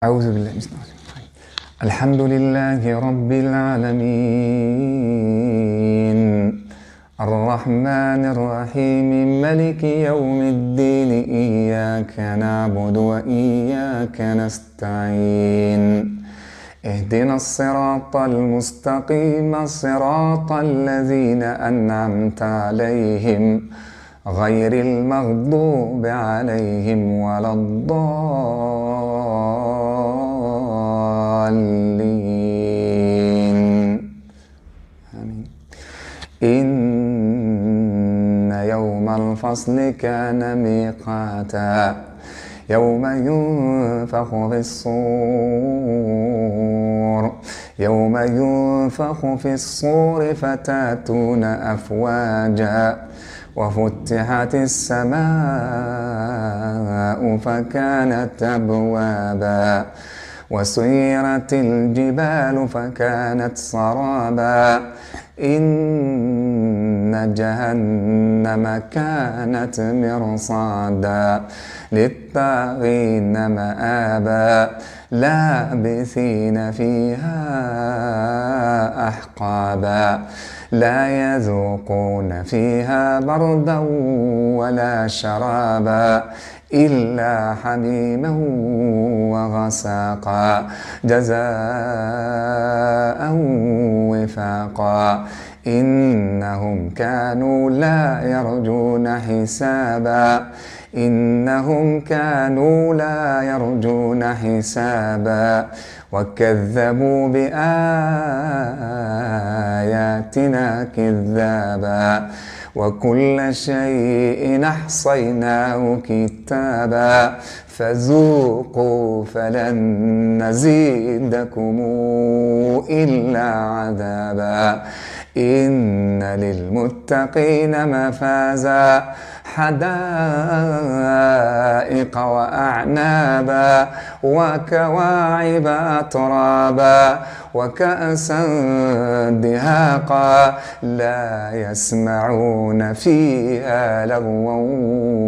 أعوذ بالله من الشيطان الرجيم. الحمد لله رب العالمين الرحمن الرحيم ملك يوم الدين إياك نعبد وإياك نستعين اهدنا الصراط المستقيم صراط الذين أنعمت عليهم غير المغضوب عليهم ولا الضالين آمين. إن يوم الفصل كان ميقاتا يوم ينفخ في الصور فتاتون أفواجا وفتحت السماء فكانت أبوابا وسيرت الجبال فكانت سرابا إن جهنم كانت مرصادا للطاغين مآبا لابثين فيها أحقابا لا يذوقون فيها بردا ولا شرابا إلا حميما وغساقا جزاء وفاقا إنهم كانوا لا يرجون حسابا وكذبوا بآياتنا كذابا وكل شيء أحصيناه كتابا فذوقوا فلن نزيدكم إلا عذابا إن للمتقين مفازا حدائق وأعنابا وكواعب أترابا وكأسا دهاقا لا يسمعون فيها لغوا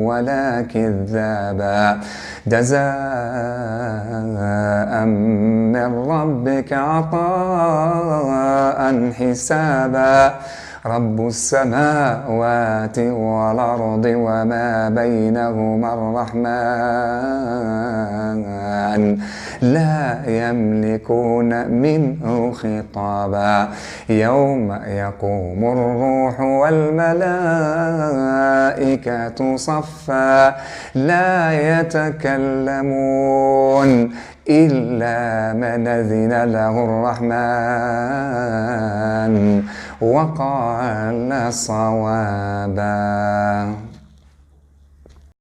ولا كذابا جزاء من ربك عطاء حسابا رب السماوات والأرض وما بينهما الرحمن لا يملكون منه خطابا يوم يقوم الروح والملائكة صفا لا يتكلمون إلا من أذن له الرحمن وقال صوابا.